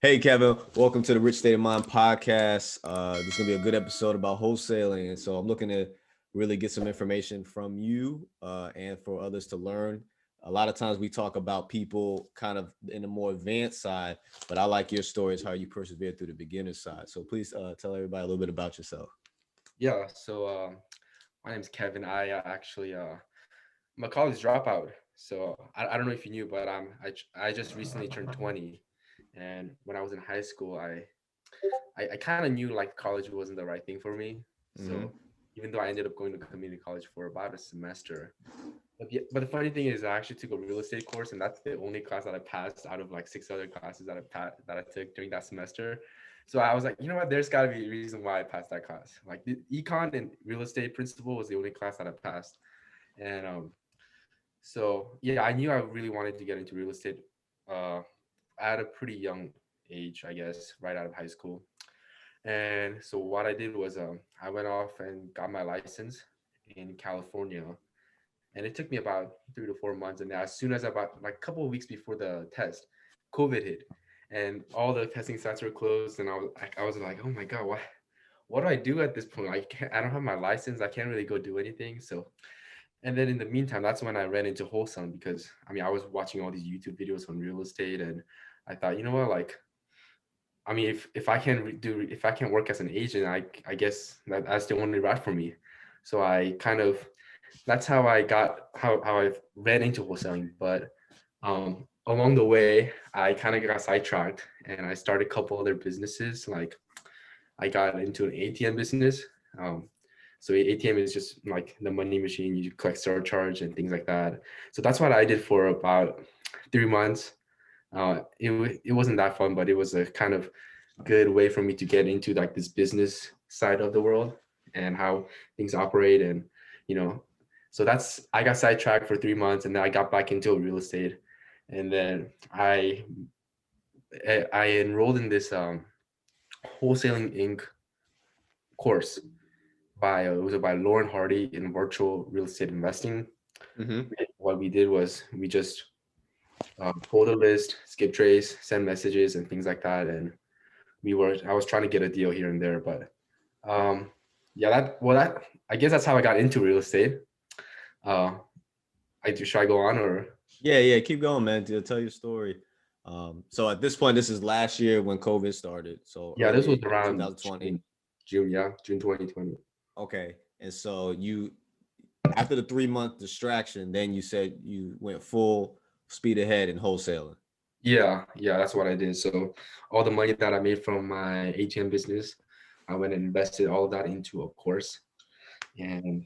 Hey, Kevin, welcome to the Rich State of Mind podcast. This is going to be a good episode about wholesaling. And so I'm looking to really get some information from you and for others to learn. A lot of times we talk about people kind of in the more advanced side, but I like your stories, how you persevered through the beginner side. So please tell everybody a little bit about yourself. Yeah, my name is Kevin. I'm a college dropout. So I don't know if you knew, but I just recently turned 20, and when I was in high school, I kind of knew like college wasn't the right thing for me. Mm-hmm. So even though I ended up going to community college for about a semester, but the funny thing is I actually took a real estate course, and that's the only class that I passed out of like six other classes that I took during that semester. So I was like, you know what? There's got to be a reason why I passed that class. Like the econ and real estate principle was the only class that I passed, and so yeah, I knew I really wanted to get into real estate uh, at a pretty young age, I guess, right out of high school. And so what I did was I went off and got my license in California, and it took me about 3 to 4 months. And as soon as about like a couple of weeks before the test, COVID hit, and all the testing sites were closed. And I was like, oh my god, what do I do at this point? I don't have my license. I can't really go do anything. So, and then in the meantime, that's when I ran into wholesaling because I mean I was watching all these YouTube videos on real estate, and I thought, you know what, like I mean, if I can if I can work as an agent, I guess that's the only route for me. So I kind of that's how I got how I ran into wholesaling. But along the way, I kind of got sidetracked and I started a couple other businesses. Like I got into an ATM business. Um, so ATM is just like the money machine. You collect surcharge and things like that. So that's what I did for about 3 months. It wasn't that fun, but it was a kind of good way for me to get into like this business side of the world and how things operate. And you know, so that's I got sidetracked for 3 months, and then I got back into real estate, and then I enrolled in this wholesaling Inc. course by it was by Lauren Hardy in virtual real estate investing. Mm-hmm. What we did was we just pulled a list, skip trace, send messages, and things like that. And I was trying to get a deal here and there, but um, yeah, that I guess that's how I got into real estate. Uh, should I go on or Yeah, keep going, man. Tell your story. So at this point, this is last year when COVID started. So yeah, this was early around 2020. June, yeah, June 2020. Okay. And so after the 3 month distraction, then you said you went full speed ahead in wholesaling. Yeah, that's what I did. So all the money that I made from my ATM business, I went and invested all of that into a course and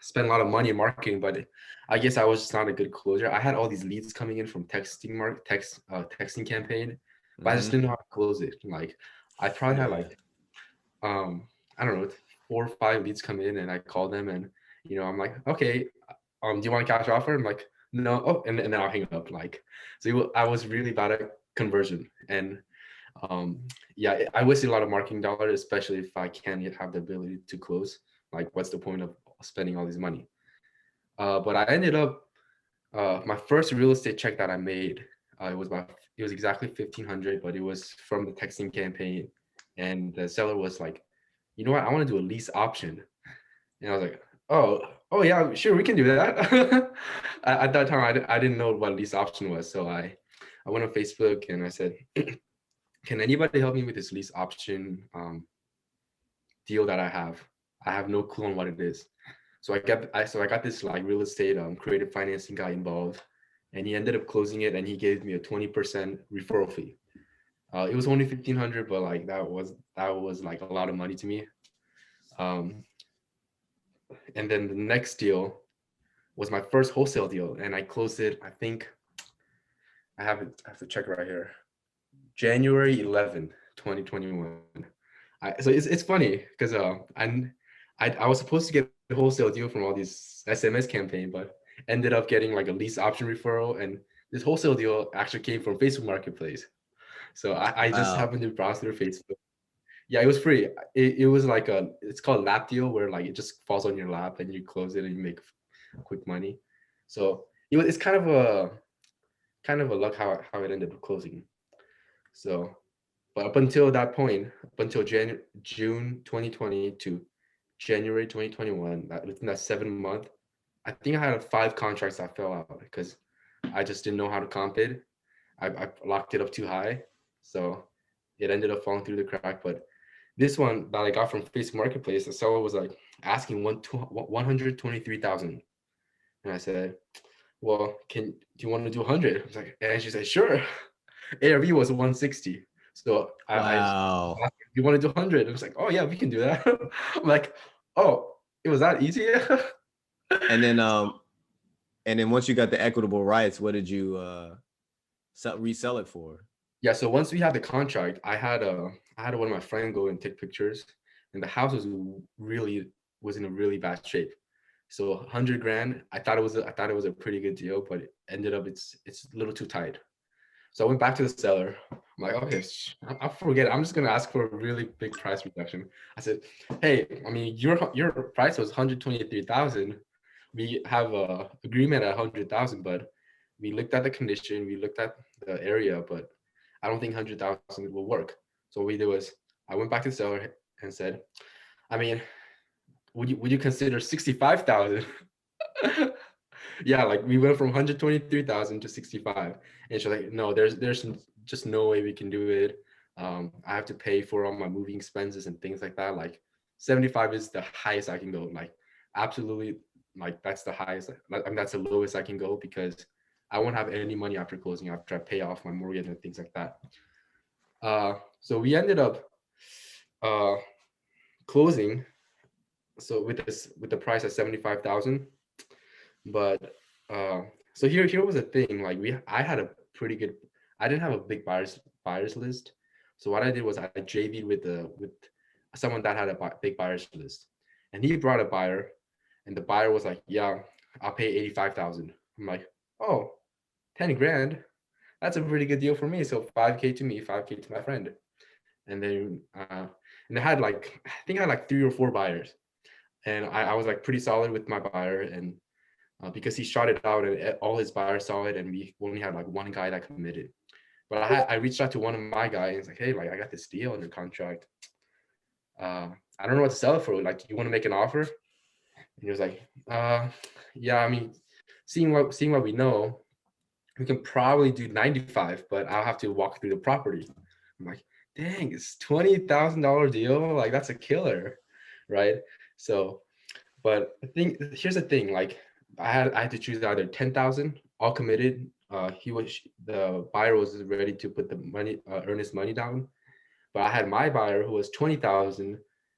spent a lot of money in marketing. But I guess I was just not a good closer. I had all these leads coming in from texting campaign, but I just Mm-hmm. didn't know how to close it. Like I probably had Yeah. like I don't know, 4 or 5 leads come in, and I call them, and I'm like, okay, do you want a cash offer? I'm like, no. Oh, and then I'll hang up. Like, so I was really bad at conversion, and um, yeah, I wasted a lot of marketing dollars, especially if I can't yet have the ability to close. Like, what's the point of spending all this money? But I ended up my first real estate check that I made. It was exactly 1,500, but it was from the texting campaign, and the seller was like, you know what, I want to do a lease option. And I was like, oh yeah, sure, we can do that. At that time, I didn't know what lease option was, so I went on Facebook and I said, can anybody help me with this lease option deal that I have? I have no clue on what it is. So I got this like real estate creative financing guy involved, and he ended up closing it, and he gave me a 20% referral fee. It was only 1,500, but like that was like a lot of money to me. Um, and then the next deal was my first wholesale deal, and I closed it. I think I have to check right here. January 11th, 2021. So it's funny because I was supposed to get a wholesale deal from all these SMS campaign, but ended up getting like a lease option referral, and this wholesale deal actually came from Facebook Marketplace. So I just Wow. happened to browse through Facebook. Yeah, it was free. It was like it's called lap deal, where like it just falls on your lap and you close it and you make quick money. So it's kind of a luck how it ended up closing. So But up until that point, up until June 2020 to January 2021, within that 7 month, I think I had 5 contracts that fell out because I just didn't know how to comp it. I locked it up too high, so it ended up falling through the crack. But this one that I got from Facebook Marketplace, the seller was like asking 123,000, and I said, "Well, do you want to do 100?" I was like, and she said, "Sure." ARV was 160, so I just Wow. asked, "You want to do 100?" I was like, "Oh yeah, we can do that." I'm like, "Oh, it was that easy?" And then once you got the equitable rights, what did you resell it for? Yeah, so once we had the contract, I had one of my friends go and take pictures, and the house was in a really bad shape. So 100 grand, I thought it was a pretty good deal, but it ended up it's a little too tight. So I went back to the seller. I'm like, okay, I'll forget it. I'm just gonna ask for a really big price reduction. I said, hey, I mean, your price was 123,000. We have a agreement at 100,000, but we looked at the condition, we looked at the area, but I don't think 100,000 will work. So what we did was I went back to the seller and said, I mean, would you consider 65,000? Yeah, like we went from 123,000 to 65, and she's like, no, there's just no way we can do it. I have to pay for all my moving expenses and things like that. Like 75 is the highest I can go. Like absolutely, like that's the highest. I mean, that's the lowest I can go because I won't have any money after closing after I pay off my mortgage and things like that. So we ended up uh, closing. So with the price at 75,000, but uh, so here was the thing. Like I had a pretty good. I didn't have a big buyers list. So what I did was I JV'd with someone that had a big buyers list, and he brought a buyer, and the buyer was like, "Yeah, I'll pay 85,000." I'm like, "Oh, 10 grand. That's a pretty good deal for me. So 5K to me, 5K to my friend." And then and they had like I think I had like 3 or 4 buyers, and I was like pretty solid with my buyer, and because he shot it out and all his buyers saw it, and we only had like one guy that committed. But I reached out to one of my guys and was like, hey, like I got this deal under contract. I don't know what to sell it for. Like, you want to make an offer? And he was like, yeah, I mean, seeing what we know, we can probably do 95, but I'll have to walk through the property. I'm like, dang, it's $20,000 deal. Like that's a killer, right? So, but here's the thing, like I had to choose either 10,000 all committed. The buyer was ready to put the money, earnest money down, but I had my buyer who was 20,000,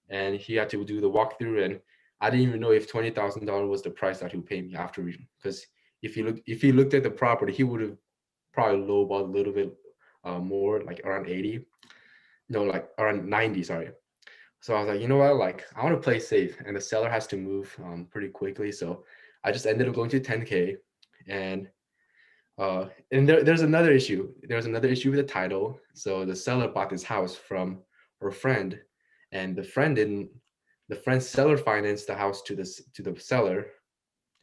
and he had to do the walkthrough, and I didn't even know if $20,000 was the price that he would pay me after, because if he looked at the property, he would have probably lowballed a little bit more, like around 80, no, like around 90, sorry. So I was like, you know what, like I want to play safe, and the seller has to move pretty quickly. So I just ended up going to 10K, and there's another issue. There's another issue with the title. So the seller bought this house from her friend, and the friend's seller financed the house to the seller.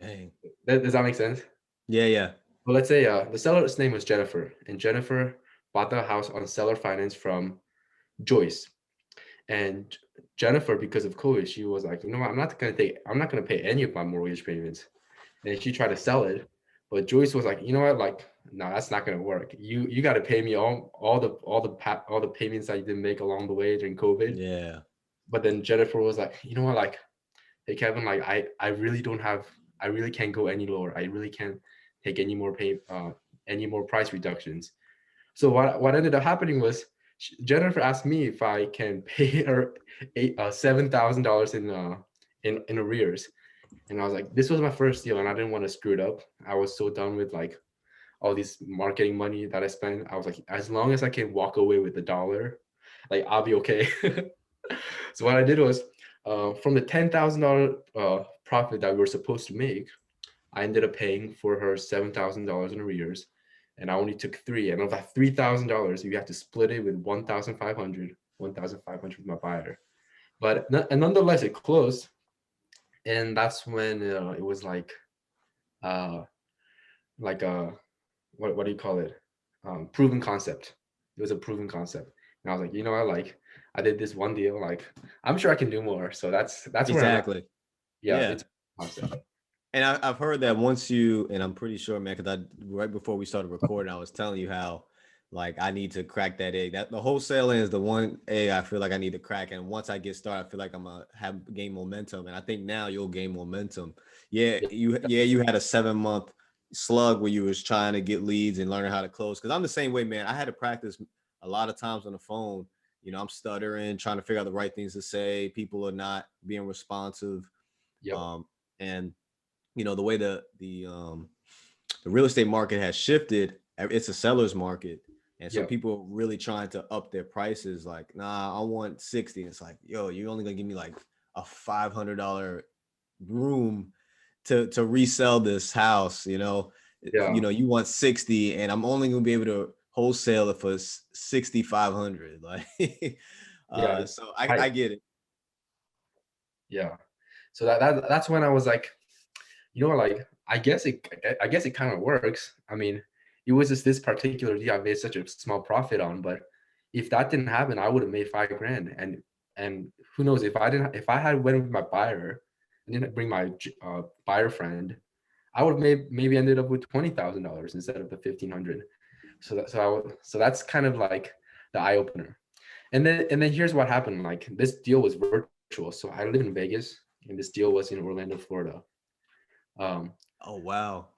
Dang. Does that make sense? Yeah, yeah. Well, let's say the seller's name was Jennifer, and Jennifer bought the house on seller finance from Joyce. And Jennifer, because of COVID, she was like, you know what, I'm not gonna pay any of my mortgage payments. And she tried to sell it, but Joyce was like, you know what, like, no, that's not gonna work. You got to pay me all the payments that you didn't make along the way during COVID. Yeah. But then Jennifer was like, you know what, like, hey Kevin, like I really can't go any lower. I really can't take any more price reductions. So what ended up happening was Jennifer asked me if I can pay her $7,000 in arrears, and I was like, this was my first deal, and I didn't want to screw it up. I was so done with like all this marketing money that I spent. I was like, as long as I can walk away with $1, like I'll be okay. So what I did was, from the $10,000 profit that we were supposed to make, I ended up paying for her $7,000 in arrears, and I only took three. And of that $3,000, you have to split it with 1,500 with my buyer. But and nonetheless, it closed, and that's when it was uh, like a what do you call it? Proven concept. It was a proven concept, And I was like, you know what, like I did this one deal, like I'm sure I can do more. So that's where I'm at. Exactly. Yeah, Yeah. it's awesome. And I've heard that once you, and I'm pretty sure, man, because I right before we started recording, I was telling you how like I need to crack that egg. That the wholesaling is the one egg I feel like I need to crack. And once I get started, I feel like I'm gonna have gain momentum. And I think now you'll gain momentum. Yeah, Yeah, you had a 7 month slug where you was trying to get leads and learning how to close. Cause I'm the same way, man. I had to practice a lot of times on the phone. I'm stuttering, trying to figure out the right things to say. People are not being responsive. yep, And the way the real estate market has shifted, it's a seller's market. And so yep, people are really trying to up their prices. Like, nah, I want 60. And it's like, yo, you're only gonna give me like a $500 room to resell this house. yeah, You want 60, and I'm only gonna be able to wholesale it for 6,500. Like, yeah. so I I I get it. yeah. So that's when I was like, you know, like I guess it kind of works. I mean, it was just this particular deal I made such a small profit on, but if that didn't happen, I would have made 5 grand. And who knows if I had went with my buyer and didn't bring my buyer friend, I would have maybe ended up with $20,000 instead of the 1,500. So that's kind of like the eye opener. And then here's what happened. Like this deal was virtual, so I live in Vegas, and this deal was in Orlando, Florida. Um, Oh wow.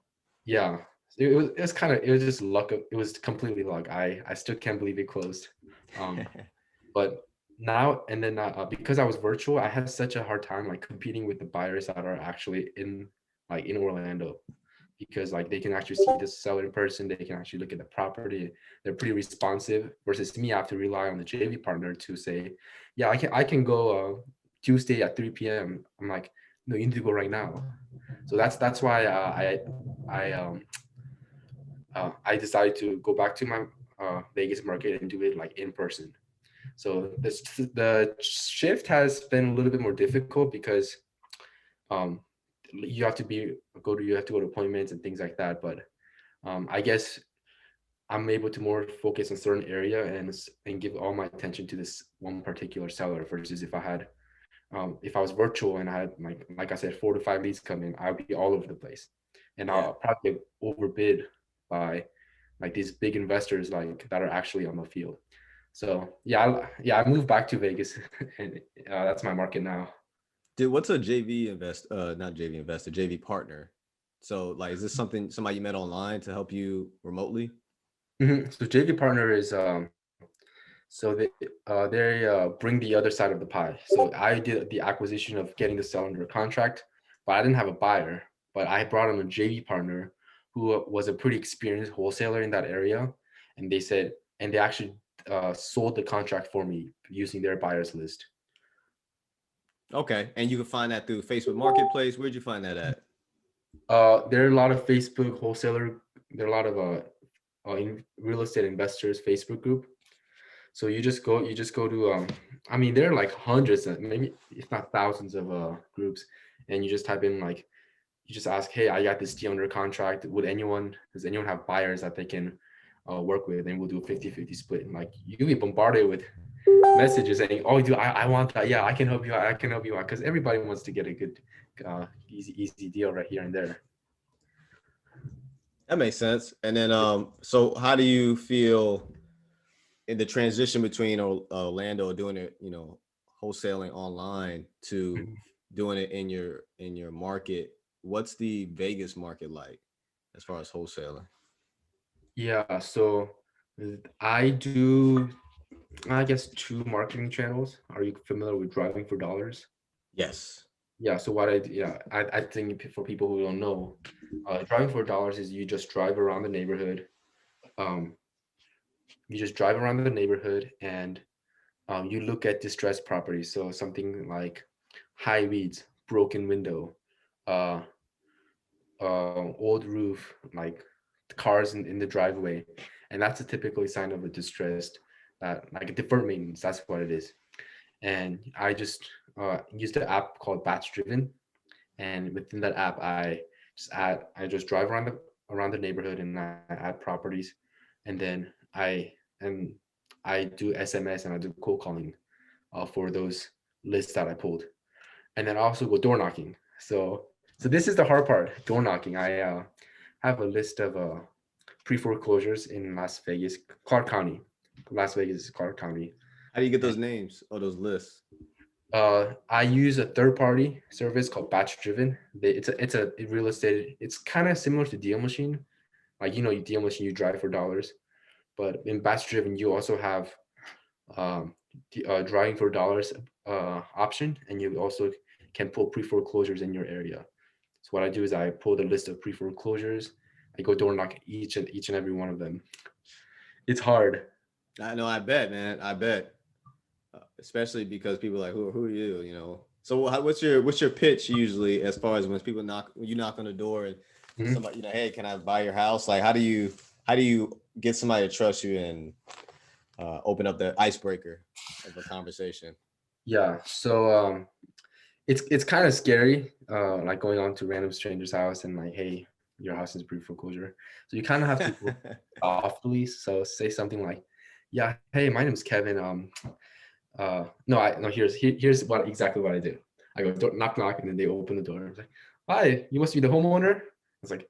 yeah, it was just luck. It was completely luck. I still can't believe it closed. Um, but now and then because I was virtual, I had such a hard time like competing with the buyers that are actually in Orlando, because like they can actually see the seller in person, they can actually look at the property, they're pretty responsive, versus me, I have to rely on the JV partner to say, yeah, I can go Tuesday at 3 p.m. I'm like, no, you need to go right now. So that's why I decided to go back to my Vegas market and do it like in person. So the shift has been a little bit more difficult because um, you have to go to appointments and things like that. But I guess I'm able to more focus on certain area and give all my attention to this one particular seller, versus if I was virtual and I had like I said 4 to 5 leads come in, I'd be all over the place, and Yeah. I'll probably get overbid by like these big investors like that are actually on the field. So I moved back to Vegas, and that's my market now. Dude, what's a JV not JV investor, JV partner? So like is this somebody you met online to help you remotely? So JV partner is so they bring the other side of the pie. So I did the acquisition of getting the seller under contract, but I didn't have a buyer. But I brought on a JV partner who was a pretty experienced wholesaler in that area, and they actually sold the contract for me using their buyers list. Okay. And you can find that through Facebook Marketplace. Where'd you find that at? There are a lot of Facebook wholesaler. There are a lot of real estate investors Facebook group. So you just go to I mean there are like hundreds, maybe if not thousands of groups, and you just type in like, you just ask, hey, I got this deal under contract. Does anyone have buyers that they can work with, and we'll do a 50-50 split. And like you'll be bombarded with messages saying, oh, dude, I want that. Yeah, I can help you out. I can help you out, because everybody wants to get a good easy deal right here and there. That makes sense. And then so how do you feel in the transition between Orlando doing it, wholesaling online to Mhm. doing it in your market? What's the Vegas market like as far as wholesaling? Yeah, so I do, I guess, two marketing channels. Are you familiar with Driving for Dollars? Yes. Yeah, so what I d- yeah, I think for people who don't know, Driving for Dollars is you just drive around the neighborhood. Um, you just drive around the neighborhood, and you look at distressed properties. So something like high weeds, broken window, uh, old roof, like cars in the driveway, and that's a typically sign of a distressed, like a deferred maintenance. That's what it is. And I just used an app called Batch Driven, and within that app, I just drive around the neighborhood, and I add properties, and then I and I do SMS and I do cold calling for those lists that I pulled. And then I also go door knocking. So this is the hard part, door knocking. I have a list of pre-foreclosures in Las Vegas, Clark County. Las Vegas is Clark County. How do you get And those names or those lists? I use a third-party service called Batch Driven. It's a real estate. It's kind of similar to Deal Machine. Like you Deal Machine, you drive for dollars, but in Batch Driven, you also have driving for dollars option, and you also can pull pre-foreclosures in your area. So what I do is I pull the list of pre-foreclosures. I go door knock each and every one of them. It's hard. I know, I bet, man. I bet. Especially because people are like, who are you? You know. So what's your pitch usually as far as when you knock on the door and Mhm. somebody, hey, can I buy your house? Like, how do you get somebody to trust you and open up the icebreaker of a conversation? Yeah. So it's kind of scary, like going on to random stranger's house and like, hey, your house is pre-foreclosure. So you kind of have to go softly. So say something like, yeah, hey, my name's Kevin. No, I no. Here's exactly what I do. I go knock knock, and then they open the door. I was like, hi, you must be the homeowner. I was like,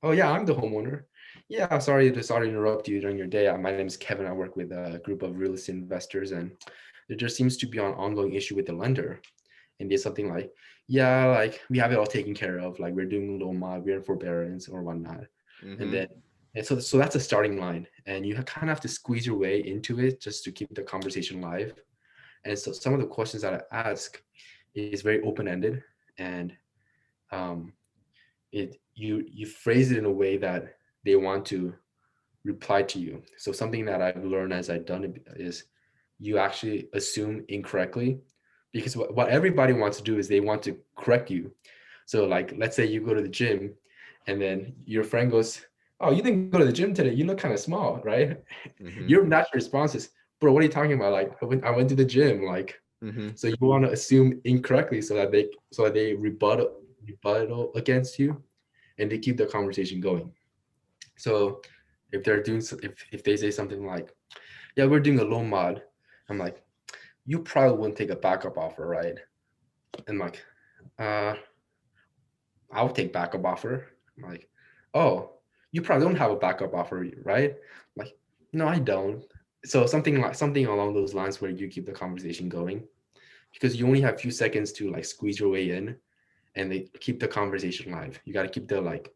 oh yeah, I'm the homeowner. Yeah, sorry to interrupt you during your day. My name is Kevin. I work with a group of real estate investors, and there just seems to be an ongoing issue with the lender. And there's something like, yeah, like we have it all taken care of. Like we're doing a little mod, we're in forbearance or whatnot. And Mm-hmm. then so that's a starting line, and you kind of have to squeeze your way into it just to keep the conversation live. And so some of the questions that I ask is very open-ended, and um, you phrase it in a way that they want to reply to you. So something that I've learned as I've done it is you actually assume incorrectly, because what everybody wants to do is they want to correct you. So like, let's say you go to the gym and then your friend goes, oh, you didn't go to the gym today, you look kind of small, right? Mm-hmm. Your natural response is, bro, what are you talking about? Like I went to the gym. Like, Mm-hmm. so you want to assume incorrectly so that they rebuttal against you, and they keep the conversation going. So if they're doing if they say something like, yeah, we're doing a loan mod, I'm like, you probably wouldn't take a backup offer, right? And like, uh I'll take backup offer. I'm like, oh, you probably don't have a backup offer, right? I'm like, no, I don't. So something along those lines where you keep the conversation going, because you only have a few seconds to like squeeze your way in, and they keep the conversation live. You got to keep the like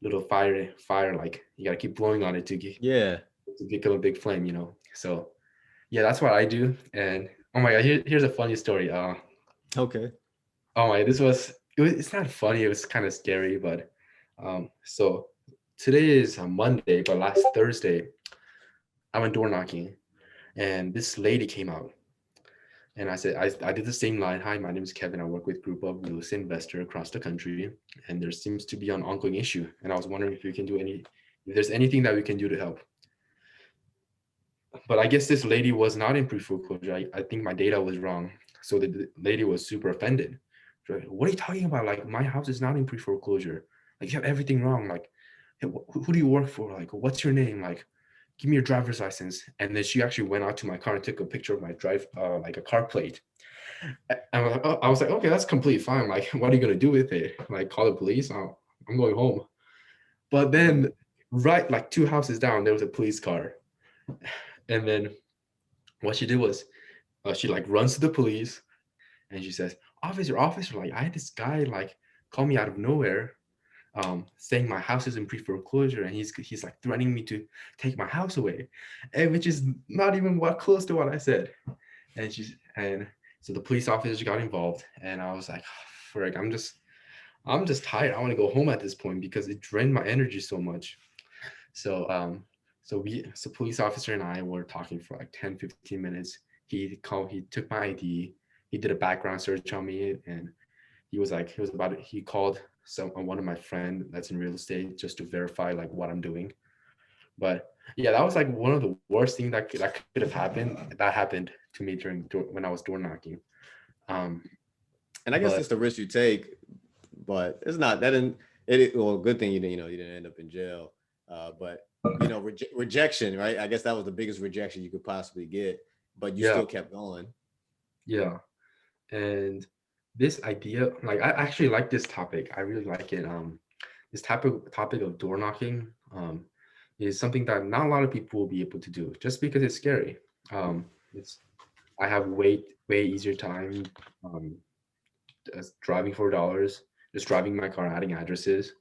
little fire, like you got to keep blowing on it Yeah. to become a big flame, So yeah, that's what I do. And oh my god, here's a funny story. Okay. Oh my, it's not funny. It was kind of scary, but so today is a Monday, but last Thursday I went door knocking, and this lady came out, and I said I did the same line. Hi, my name is Kevin. I work with a group of real estate investor across the country, and there seems to be an ongoing issue, and I was wondering if there's anything that we can do to help. But I guess this lady was not in pre-foreclosure. I think my data was wrong. So the lady was super offended. She's like, what are you talking about? Like, my house is not in pre-foreclosure. Like, you have everything wrong. Like, hey, who do you work for? Like, what's your name? Like, give me your driver's license. And then she actually went out to my car and took a picture of my like a car plate. I was like, okay, that's completely fine. Like, what are you gonna do with it? Like, call the police? I'm going home. But then, right, like 2 houses down, there was a police car. And then what she did was she like runs to the police, and she says, officer, like I had this guy like call me out of nowhere, saying my house is in pre-foreclosure, and he's like threatening me to take my house away, and which is not even what close to what I said. And so the police officers got involved, and I was like, frick, I'm just tired. I want to go home at this point because it drained my energy so much. So so police officer and I were talking for like 10-15 minutes. He took my ID, he did a background search on me, and he called one of my friend that's in real estate just to verify like what I'm doing. But yeah, that was like one of the worst things that could have happened. That happened to me when I was door knocking. Um, And I guess but it's the risk you take, but it's not that didn't it. Well, good thing you didn't end up in jail. But you know, rejection, right? I guess that was the biggest rejection you could possibly get, but you Yeah, still kept going. yeah. And this idea, like I actually like this topic. I really like it. This topic of door knocking is something that not a lot of people will be able to do just because it's scary. It's I have way easier time um, just driving for dollars, just driving my car, adding addresses.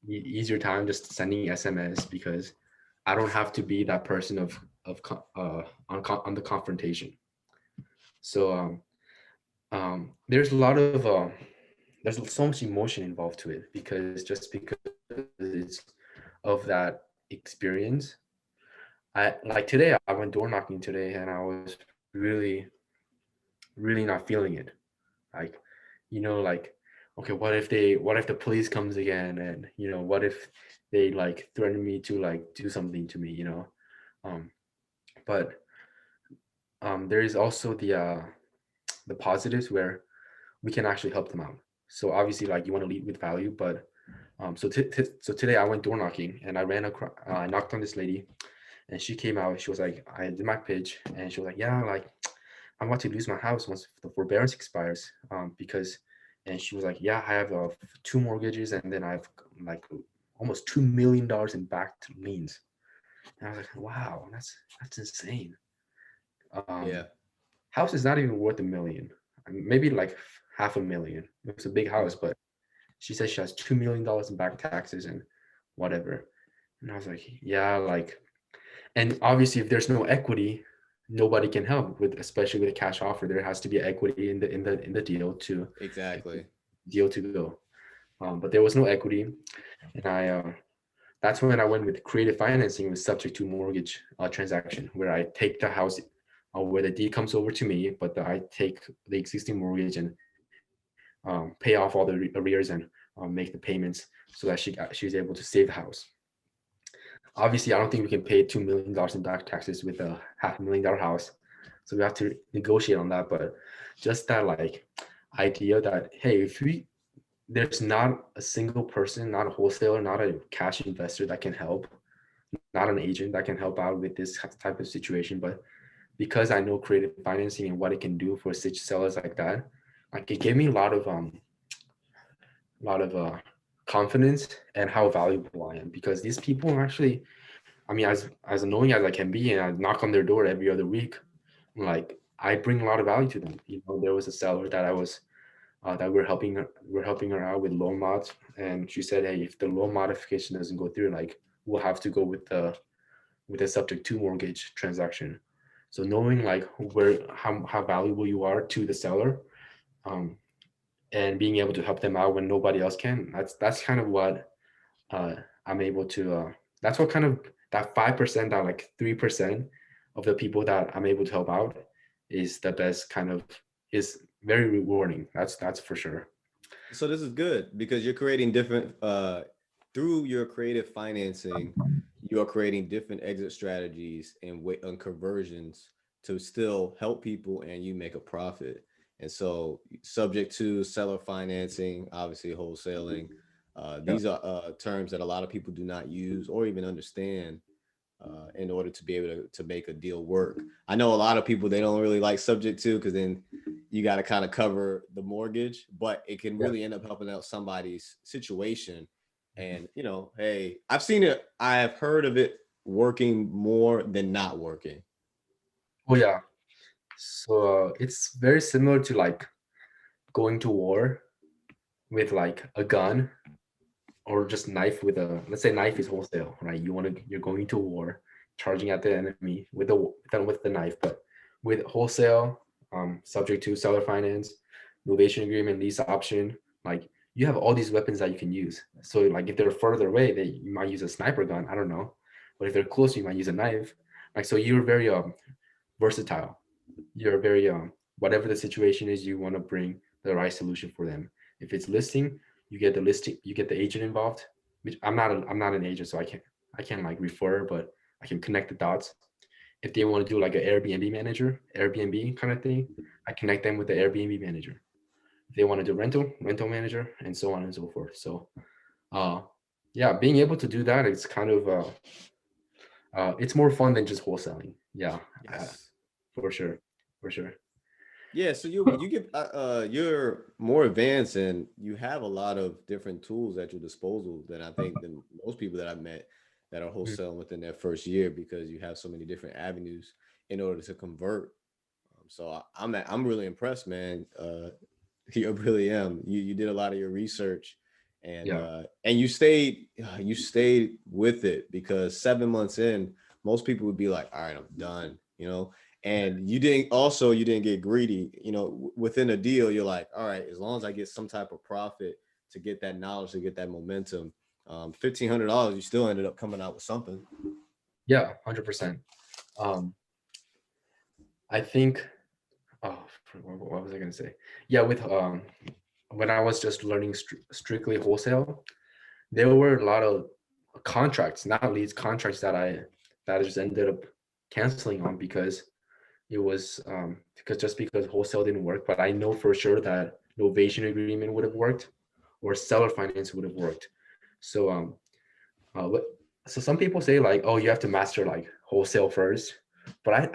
Easier time just sending SMS because I don't have to be that person on the confrontation. So there's a lot of there's so much emotion involved to it because just because it's of that experience. I like today I went door knocking today and I was really not feeling it. Like, like, okay, what if the police comes again, and what if they like threaten me to like do something to me, um but there is also the positives where we can actually help them out. So obviously, like you want to lead with value, but so today I went door knocking and I I knocked on this lady, and she came out. She was like, I did my pitch, and she was like, yeah, like I'm about to lose my house once the forbearance expires, because, and she was like, yeah, I have two mortgages, and then I have like almost $2 million in backed liens. And I was like, wow, that's insane. Um, Yeah. House is not even worth a million. I mean, maybe like half a million. It was a big house, Mm. but she says she has $2 million in back taxes and whatever. And I was like, yeah, like, and obviously, if there's no equity, nobody can help with, especially with a cash offer. There has to be equity in the deal to Exactly. go. But there was no equity, and that's when I went with creative financing with subject to mortgage transaction, where I take the house, where the deed comes over to me, but I take the existing mortgage and pay off all the arrears and make the payments so that she's able to save the house. Obviously, I don't think we can pay $2 million in back taxes with a $500,000 house, so we have to negotiate on that. But just that like idea that, hey, if we there's not a single person, not a wholesaler, not a cash investor that can help, not an agent that can help out with this type of situation, but because I know creative financing and what it can do for such sellers like that, like it gave me a lot of confidence and how valuable I am, because these people actually, I mean, as annoying as I can be, and I knock on their door every other week, like I bring a lot of value to them. There was a seller that I was that we're helping her out with loan mods, and she said, hey, if the loan modification doesn't go through, like we'll have to go with a subject to mortgage transaction. So knowing like how valuable you are to the seller, um, and being able to help them out when nobody else can, that's kind of what uh, I'm able to. That's what kind of that 5%, that like 3% of the people that I'm able to help out is the best kind of, is very rewarding. That's for sure. So this is good because you're creating different through your creative financing, you are creating different exit strategies and way and conversions to still help people and you make a profit. And so subject to seller financing, obviously wholesaling, Yeah. these are terms that a lot of people do not use or even understand in order to be able to make a deal work. I know a lot of people they don't really like subject to because then you got to kind of cover the mortgage, but it can Yeah. really end up helping out somebody's situation. And hey, I've seen it. I have heard of it working more than not working. Oh yeah. So it's very similar to like going to war with like a gun, or just knife with a, let's say knife is wholesale, right? You're going to war, charging at the enemy with the knife, but with wholesale, subject to seller finance, novation agreement, lease option, like you have all these weapons that you can use. So like if they're further away, you might use a sniper gun, I don't know, but if they're close, you might use a knife. Like, so you're very versatile. You're very whatever the situation is, you want to bring the right solution for them. If it's listing, you get the agent involved, which I'm not an agent, so I can't like refer, but I can connect the dots. If they want to do like an Airbnb kind of thing, I connect them with the Airbnb manager. If they want to do rental manager, and so on and so forth. So uh yeah, being able to do that, it's kind of it's more fun than just wholesaling. Yeah, uh, Yes. for sure, for sure. Yeah, so you get you're more advanced and you have a lot of different tools at your disposal than I think than most people that I've met that are Mhm. wholesaling within their first year because you have so many different avenues in order to convert. I'm really impressed, man. You really am. You did a lot of your research, Yeah, and you stayed with it because 7 months in, most people would be like, "All right, I'm done," you know. And you didn't get greedy, you know. Within a deal, you're like, "All right, as long as I get some type of profit to get that knowledge, to get that momentum, $1,500, you still ended up coming out with something." yeah, 100%. Um, I think. Oh, what was I gonna say? Yeah, with when I was just learning strictly wholesale, there were a lot of contracts, not leads, contracts that I just ended up canceling on because it was because wholesale didn't work. But I know for sure that novation agreement would have worked, or seller finance would have worked. So uh, what- so some people say like, oh, you have to master like wholesale first. But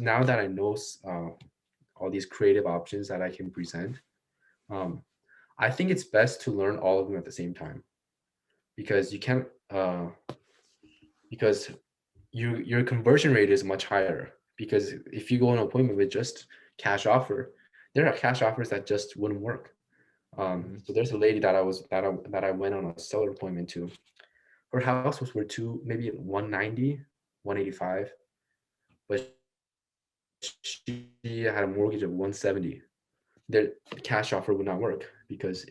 now that I know all these creative options that I can present, um, I think it's best to learn all of them at the same time because you can't because your conversion rate is much higher because if you go on an appointment with just cash offer, there are cash offers that just wouldn't work. Mhm. So there's a lady that I went on a seller appointment to. Her house was worth maybe 190, 185, but she had a mortgage of 170. Their cash offer would not work because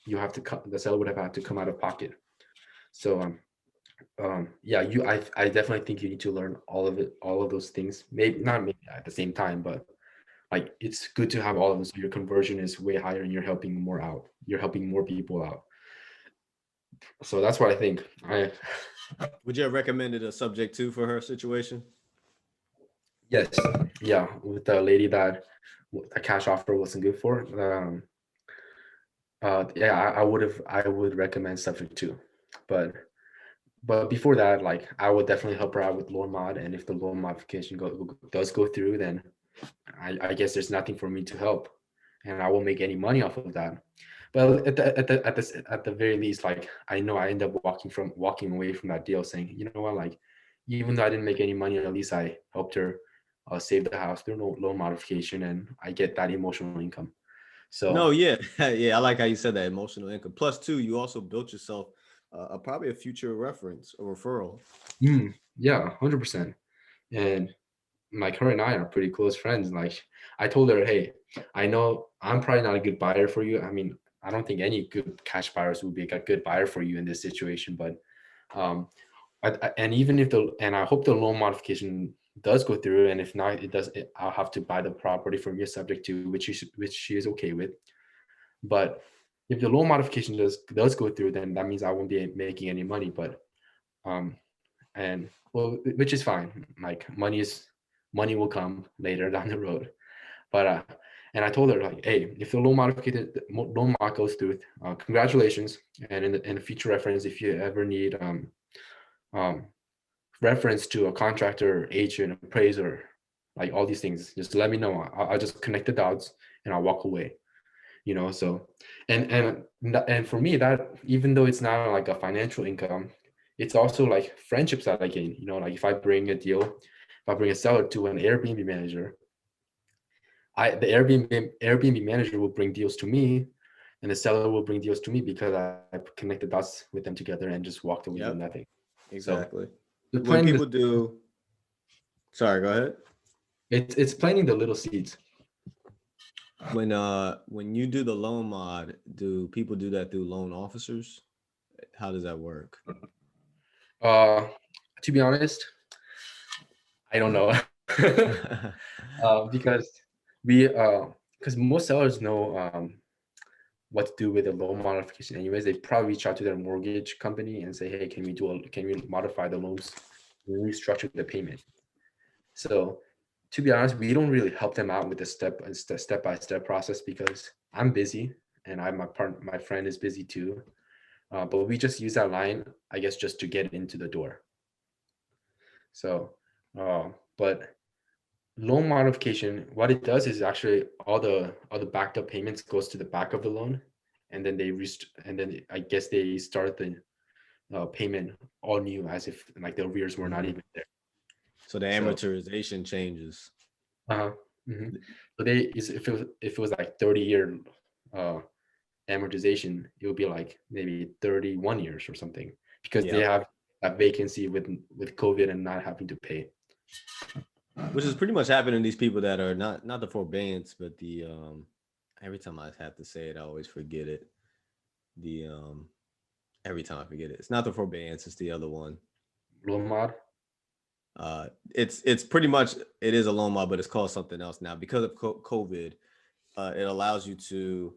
the seller would have had to come out of pocket. So yeah, I definitely think you need to learn all of those things. Maybe at the same time, but like it's good to have all of them so your conversion is way higher and you're helping more out. You're helping more people out. So that's what I think. I Would you have recommended a subject to for her situation? Yes, yeah, with the lady that the cash offer wasn't good for. Yeah, I would recommend subject to, but before that, like I would definitely help her out with loan mod, and if the loan modification does go through, then I guess there's nothing for me to help, and I won't make any money off of that. But at the very least, like I know I end up walking away from that deal, saying, you know what, like even though I didn't make any money, at least I helped her save the house through loan modification, and I get that emotional income. So No, yeah, yeah. I like how you said that emotional income. Plus, two, you also built yourself probably a future reference, a referral. yeah, 100%. And like her and I are pretty close friends. Like I told her, hey, I know I'm probably not a good buyer for you. I mean, I don't think any good cash buyers would be a good buyer for you in this situation. But um, and even if and I hope the loan modification does go through, and if not, I'll have to buy the property from you subject to which she is okay with. But if the loan modification does go through, then that means I won't be making any money. But um, and well, which is fine. Like money will come later down the road. But and I told her like, hey, if the loan mod goes through, congratulations. And in the future reference, if you ever need um, reference to a contractor, agent, appraiser, like all these things, just let me know. I'll just connect the dots and I'll walk away. So and for me, that even though it's not like a financial income, it's also like friendships that I gain. Like if I bring a seller to an Airbnb manager, the Airbnb manager will bring deals to me, and the seller will bring deals to me because I connect the dots with them together and just walked away with Yep, nothing. So exactly. the When planting the people do, sorry, go ahead. it's planting the little seeds. When you do the loan mod, do people do that through loan officers? How does that work? uh to be honest, I don't know. Because we because most sellers know what to do with the loan modification anyways. They probably reach out to their mortgage company and say, hey, can we modify the loans, restructure the payment? So to be honest, we don't really help them out with the step by step process because I'm busy and my friend is busy too. but we just use that line, I guess, just to get into the door. So, but loan modification, what it does is actually all the backed up payments goes to the back of the loan, and then and then I guess they start the payment all new as if like the arrears were not Mhm. even there. So the So, amortization changes. uh-huh. hmm so they is if it was like 30-year uh amortization, it would be like maybe 31 years or something, because they Yep. have that vacancy with COVID and not having to pay. Which is pretty much happening to these people that are not the forbearance, but the every time I have to say it, I always forget it. The every time I forget it. It's not the forbearance, it's the other one. Loan mod. It's pretty much it is a loan mod, but it's called something else now because of COVID. It allows you to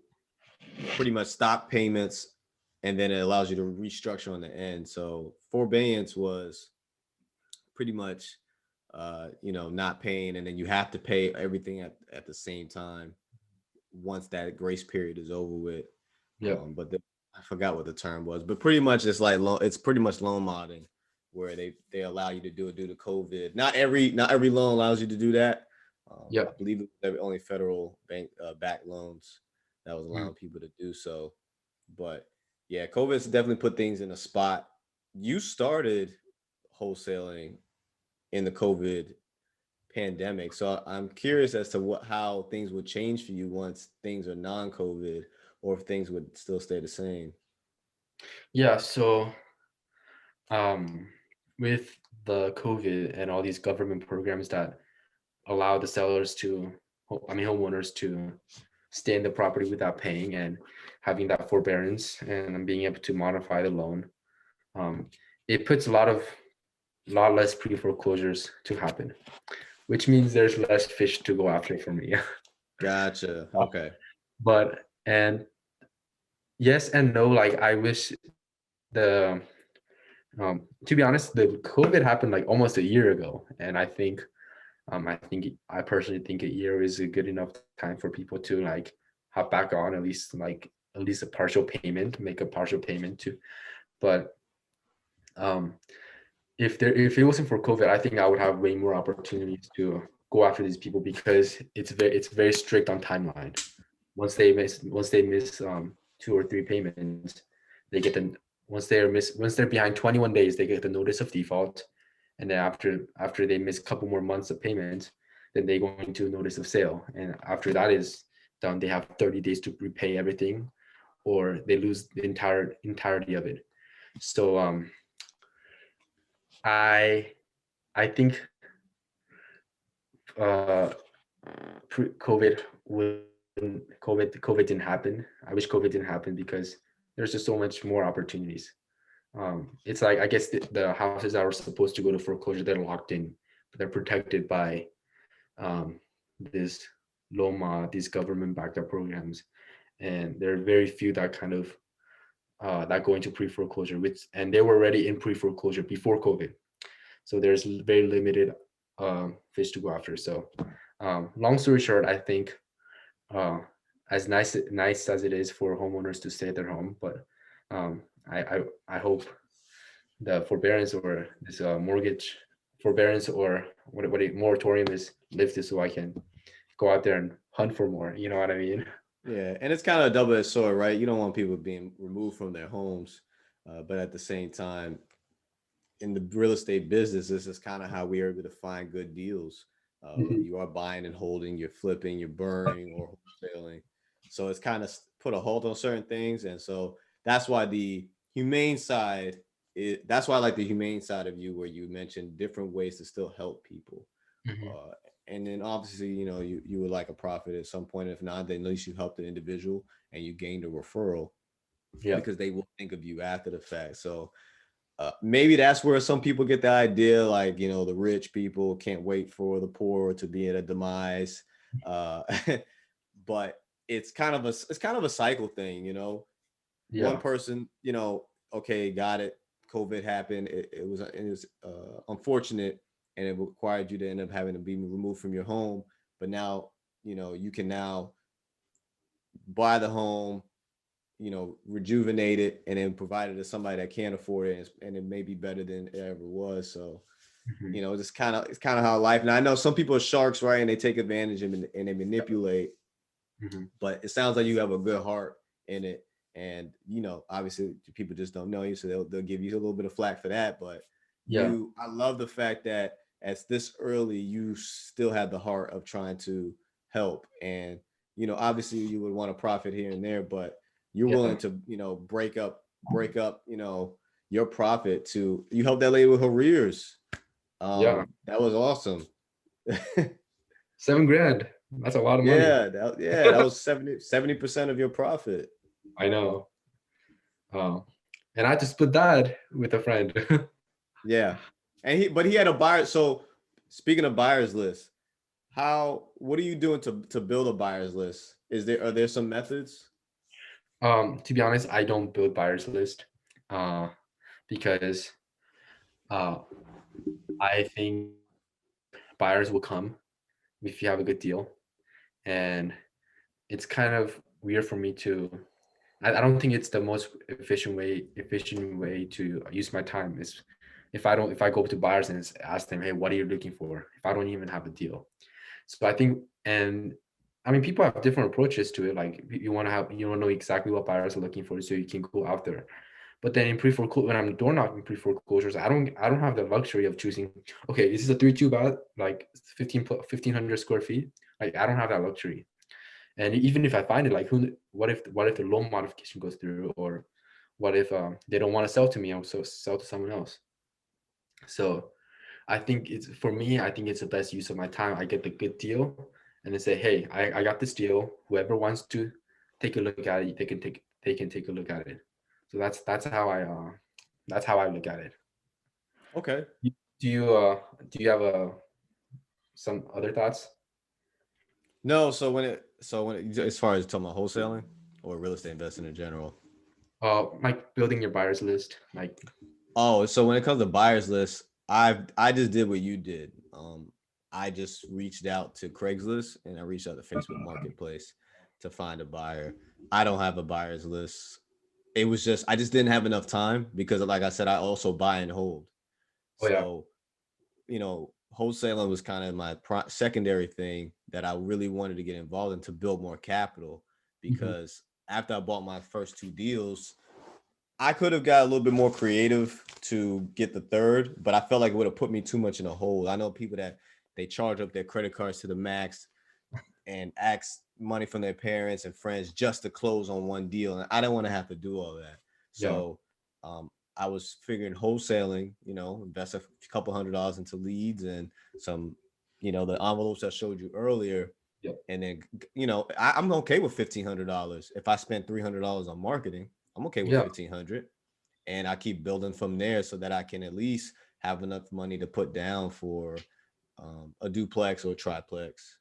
pretty much stop payments, and then it allows you to restructure on the end. So forbearance was pretty much not paying, and then you have to pay everything at the same time once that grace period is over with. Yep. But I forgot what the term was, but pretty much it's like it's pretty much loan modding, where they allow you to do it due to COVID. Not every loan allows you to do that. I Yep. believe it was only federal bank backed loans that was Mm. allowing people to do so. But yeah, COVID's definitely put things in a spot. You started wholesaling in the COVID pandemic. So I'm curious as to how things would change for you once things are non-COVID, or if things would still stay the same. Yeah. So um, with the COVID and all these government programs that allow the sellers to, homeowners to stay in the property without paying and having that forbearance and being able to modify the loan, um, it puts a lot less pre foreclosures to happen, which means there's less fish to go after for me. Gotcha. Okay. But and yes and no, like I wish the to be honest, the COVID happened like almost a year ago, and I personally think a year is a good enough time for people to like hop back on at least a partial payment, make a partial payment to. But um, if it wasn't for COVID, I think I would have way more opportunities to go after these people, because it's very strict on timeline. Once they miss 2 or 3 payments, they get the once they're behind 21 days, they get the notice of default, and then after they miss a couple more months of payment, then they go into notice of sale, and after that is done, they have 30 days to repay everything, or they lose the entirety of it. So I I think uh, COVID didn't happen. I wish COVID didn't happen, because there's just so much more opportunities. It's like, I guess the houses that are supposed to go to foreclosure, they're locked in, but they're protected by um, this LOMA, these government backed up programs, and there are very few that kind of that go into pre foreclosure, and they were already in pre foreclosure before COVID. So there's very limited fish to go after. So long story short, I think uh, as nice as it is for homeowners to stay at their home, but um, I hope the forbearance or this mortgage forbearance, or what moratorium is lifted, so I can go out there and hunt for more. You know what I mean? Yeah, and it's kind of a double-edged sword, right? You don't want people being removed from their homes, but at the same time, in the real estate business, this is kind of how we are able to find good deals. Mhm. You are buying and holding, you're flipping, you're burning or wholesaling. So it's kind of put a halt on certain things. And so that's why the humane side that's why I like the humane side of you, where you mentioned different ways to still help people. Mhm. Uh, and then obviously, you would like a profit at some point. If not, then at least you helped the individual and you gained a referral Yeah. because they will think of you after the fact. So maybe that's where some people get the idea, like, the rich people can't wait for the poor to be at a demise. Uh, but it's kind of a cycle thing. One Yeah. person, okay, got it. COVID happened. It was unfortunate, and it required you to end up having to be removed from your home. But now, you can now buy the home, rejuvenate it and then provide it to somebody that can't afford it, and it may be better than it ever was. So, Mhm. it's kind of how life. Now I know some people are sharks, right? And they take advantage and they manipulate, Mhm. but it sounds like you have a good heart in it. And obviously people just don't know you, so they'll give you a little bit of flack for that. But Yeah. I love the fact that at this early you still have the heart of trying to help. And obviously you would want to profit here and there, but you're Yeah. willing to break up your profit to you help that lady with her rears. Yeah. That was awesome. 7 grand. That's a lot of money. Yeah, that was 70% of your profit. I know. Oh, and I had to split that with a friend. Yeah. And he had a buyer. So speaking of buyers list, what are you doing to build a buyers list? Are there some methods? To be honest, I don't build buyers list, uh, because uh, I think buyers will come if you have a good deal, and it's kind of weird for me to. I don't think it's the most efficient way to use my time is if I go to buyers and ask them, hey, what are you looking for? If I don't even have a deal. So I think, and I mean, people have different approaches to it. Like you want to know exactly what buyers are looking for, so you can go out there. But then in when I'm door knocking pre-foreclosures, I don't have the luxury of choosing. Okay, this is a 3-2 bath, like 1,500 square feet. Like I don't have that luxury. And even if I find it, like what if the loan modification goes through, or what if they don't want to sell to me, I'll sell to someone else. So I think it's for me, I think it's the best use of my time. I get the good deal and then say, hey, I got this deal. Whoever wants to take a look at it, they can take a look at it. So that's how I look at it. Okay. You- do you have some other thoughts? No, as far as talking about wholesaling or real estate investing in general. Like building your buyers list, like. Oh, so when it comes to buyers list, I just did what you did. I just reached out to Craigslist and I reached out to Facebook Marketplace to find a buyer. I don't have a buyers list. It was just I just didn't have enough time because, like I said, I also buy and hold. Oh yeah. So wholesaling was kind of my secondary thing that I really wanted to get involved in to build more capital. Hmm. Because after I bought my first two deals, I could have got a little bit more creative to get the third, but I felt like it would have put me too much in a hole. I know people that they charge up their credit cards to the max and ask money from their parents and friends just to close on one deal, and I didn't want to have to do all that. Yeah. So I was figuring wholesaling, invest a couple $100 into leads and some, the envelopes I showed you earlier, Yeah. and then I'm okay with $1,500 if I spend $300 on marketing. I'm okay with Yeah. 1,500, and I keep building from there so that I can at least have enough money to put down for a duplex or a triplex.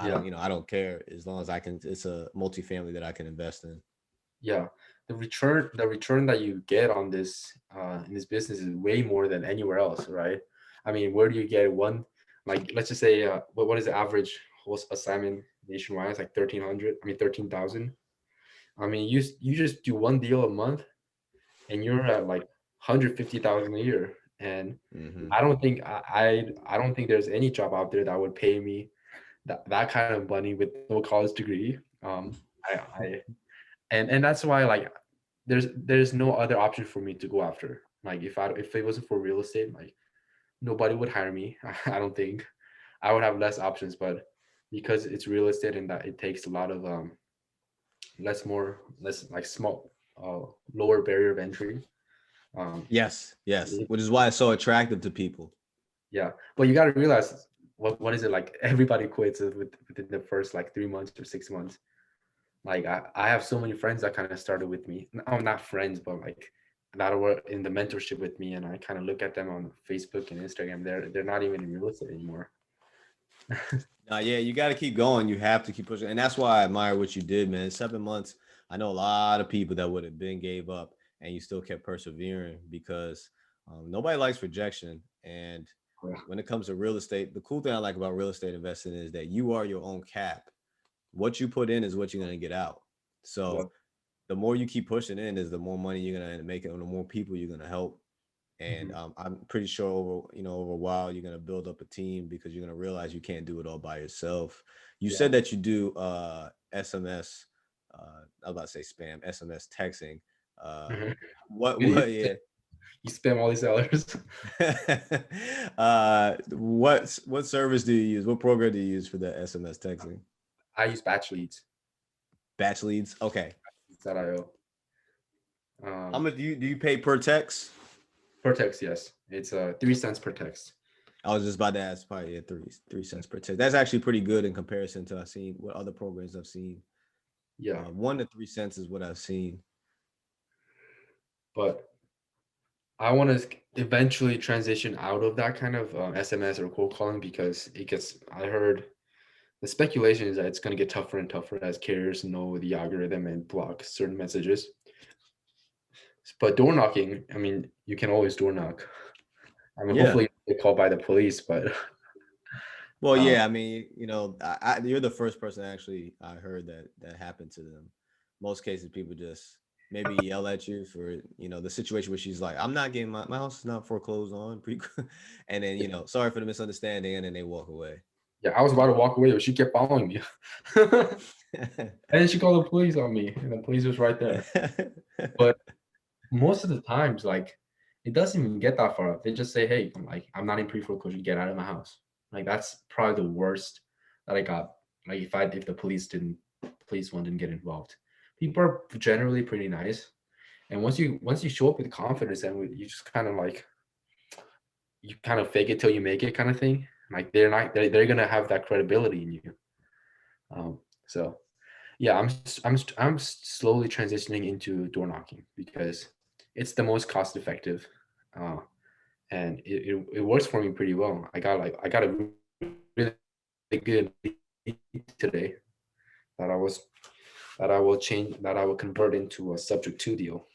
Yeah. I don't care as long as I can. It's a multifamily that I can invest in. Yeah, the return that you get on this in this business is way more than anywhere else, right? I mean, where do you get one? Like, let's just say, what is the average host assignment nationwide? It's like 1,300. I mean, 13,000. I mean, you just do one deal a month, and you're at like 150,000 a year. And Mm-hmm. I don't think there's any job out there that would pay me that kind of money with no college degree. I and that's why, like, there's no other option for me to go after. Like, if it wasn't for real estate, like, nobody would hire me. I don't think I would have less options. But because it's real estate and that it takes a lot of less like small lower barrier of entry. um Yes, it- which is why it's so attractive to people. yeah, but you got to realize, what is it like, everybody quits within the first like 3 months or 6 months. Like, I have so many friends that kind of started with me. Oh, not friends, but like that were in the mentorship with me, and I kind of look at them on Facebook and Instagram. They're not even in real estate anymore. Yeah, you got to keep going. You have to keep pushing, and that's why I admire what you did, man. 7 months. I know a lot of people that would have been gave up, and you still kept persevering because nobody likes rejection. And Yeah. when it comes to real estate, the cool thing I like about real estate investing is that you are your own cap. What you put in is what you're going to get out. Yeah. So the more you keep pushing in, is the more money you're gonna end up making, and the more people you're gonna help. And Mhm. I'm pretty sure over a while you're gonna build up a team because you're gonna realize you can't do it all by yourself. You Yeah. said that you do SMS. I was about to say spam, SMS texting. Uh, Mhm. what You, what yeah. you spam all these sellers. What service do you use? What program do you use for the SMS texting? I use batch leads. Batch leads. Okay. That I owe. How Um, much do you pay per text? per text, yes. It's 3 cents per text. I was just about to ask. Probably yeah, three cents per text. That's actually pretty good in comparison to I've seen what other programs I've seen. Yeah, 1 to 3 cents is what I've seen. but I want to eventually transition out of that kind of SMS or cold calling because it gets. I heard the speculation is that it's going to get tougher and tougher as carriers know the algorithm and block certain messages. But door knocking, I mean, you can always door knock. I mean, Yeah. hopefully you get called by the police, but Well, uh, yeah. I mean, you're the first person actually I heard that happened to them. Most cases, people just maybe yell at you for the situation where she's like, "I'm not getting my house is not foreclosed on," and then sorry for the misunderstanding, and then they walk away. yeah, I was about to walk away, but she kept following me. And then she called the police on me, and the police was right there. But most of the times, like, it doesn't even get that far up. They just say, "Hey, I'm not in pre-foreclosure. Get out of my house." Like that's probably the worst that I got. Like if the police one didn't get involved. People are generally pretty nice, and once you show up with confidence and you just kind of like you kind of fake it till you make it kind of thing. Like they're gonna have that credibility in you. So yeah, I'm slowly transitioning into door knocking because it's the most cost effective, uh, and it works for me pretty well. I got a really good lead today that I was that I will convert into a subject to deal.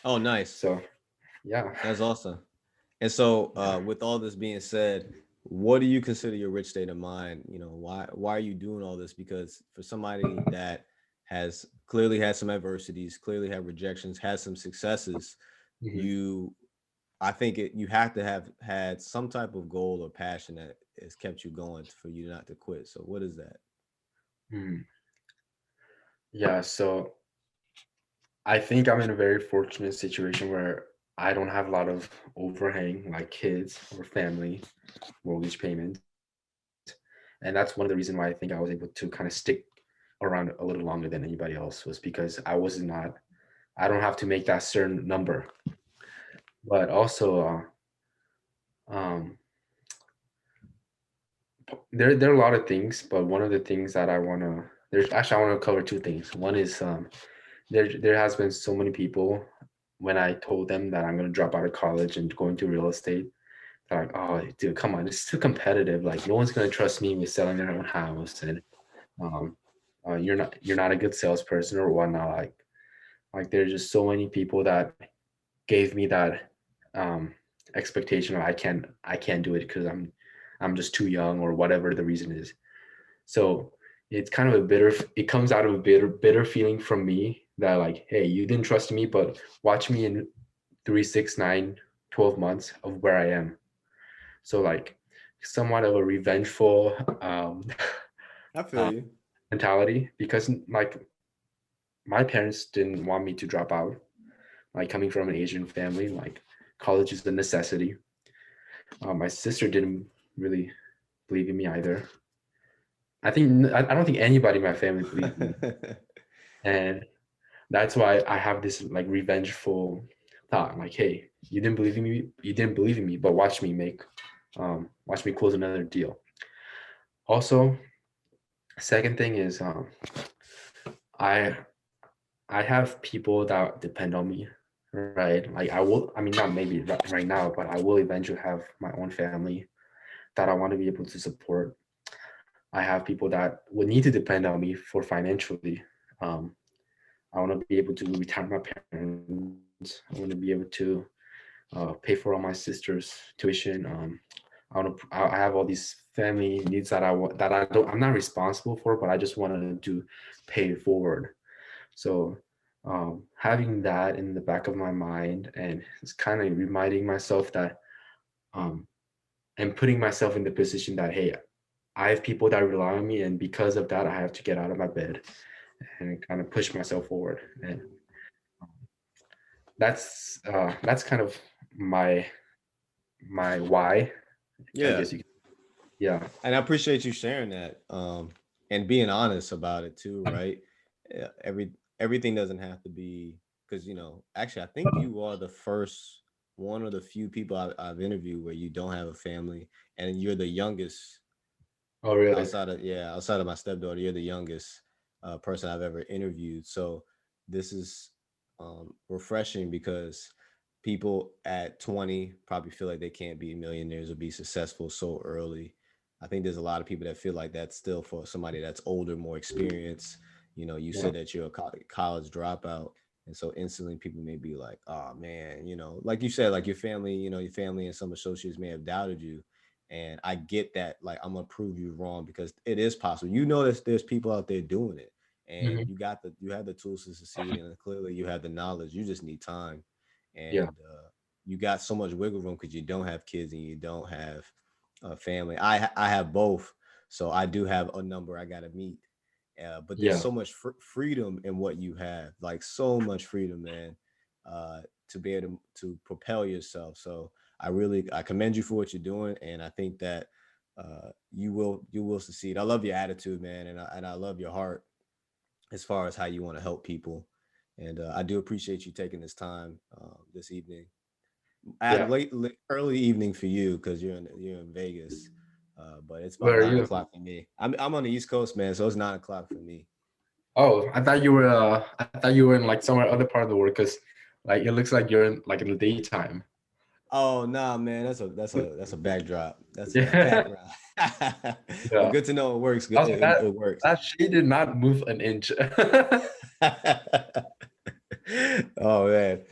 Oh, nice. So yeah, That's awesome. And so, yeah. with all this being said, what do you consider your rich state of mind? Why are you doing all this? Because for somebody that has clearly had some adversities, clearly had rejections, has some successes, Mhm. you, I think you have to have had some type of goal or passion that has kept you going for you not to quit. So, what is that? Mhm. Yeah. So I think I'm in a very fortunate situation where I don't have a lot of overhang like kids or family mortgage payments. And that's one of the reasons why I think I was able to kind of stick around a little longer than anybody else was because I don't have to make that certain number. But also, um, there are a lot of things, but one of the things that I want to cover two things. One is there has been so many people when I told them that I'm going to drop out of college and go into real estate. They're like, oh, dude, come on, it's too competitive. Like, no one's going to trust me with selling their own house, and um, you're not a good salesperson or whatnot. Like there's just so many people that gave me that um, expectation of I can't do it because I'm just too young or whatever the reason is. So it's kind of a bitter. It comes out of a bitter feeling from me that like, hey, you didn't trust me, but watch me in 3, 6, 9, 12 months of where I am. So like, somewhat of a revengeful I feel uh, you. mentality because like my parents didn't want me to drop out. Like coming from an Asian family, like college is a necessity. My sister didn't really believe in me either. I don't think anybody in my family believed in me, and that's why I have this like revengeful thought. Like, hey, you didn't believe in me. You didn't believe in me, but watch me close another deal. Also, second thing is, I I have people that depend on me, right? Like I will. I mean, not maybe right now, but I will eventually have my own family that I want to be able to support. I have people that would need to depend on me for financially. Um, I want to be able to retire my parents. I want to be able to pay for all my sister's tuition. I have all these family needs that that I'm not responsible for, but I just wanted to pay it forward. So having that in the back of my mind, and it's kind of reminding myself that um, and putting myself in the position that, hey, I have people that rely on me, and because of that, I have to get out of my bed and kind of push myself forward. And that's kind of my why, I Yeah. guess you. Yeah. And I appreciate you sharing that, and being honest about it too, right? Yeah, everything doesn't have to be, because actually, I think you are the first one of the few people I've interviewed where you don't have a family, and you're the youngest Oh, really? outside of my stepdaughter. You're the youngest person I've ever interviewed. So this is refreshing, because people at 20 probably feel like they can't be millionaires or be successful so early. I think there's a lot of people that feel like that's still for somebody that's older, more experienced. You Yeah. said that you're a college dropout. And so instantly people may be like, oh man, like you said, like your family and some associates may have doubted you. And I get that. Like, I'm gonna prove you wrong, because it is possible. There's people out there doing it, and Hmm. you have the tools to succeed, and clearly you have the knowledge. You just need time, Yeah. and you got so much wiggle room because you don't have kids and you don't have a family. I have both, so I do have a number I gotta meet. But there's Yeah. so much freedom in what you have, like so much freedom, man, to be able to propel yourself. So I commend you for what you're doing, and I think that you will succeed. I love your attitude, man, and I love your heart as far as how you want to help people. And I do appreciate you taking this time this evening, at Yeah. early evening for you, because you're in Vegas. But it's about Where are nine you? o'clock for me. I'm on the East Coast, man, so it's 9 o'clock for me. Oh, I thought you were. I thought you were in like somewhere other part of the world, because like it looks like you're in like in the daytime. Oh nah, man, that's a backdrop. That's a Yeah. background. But Yeah. good to know it works. I Good, was like, it works. that shade did not move an inch. Oh man.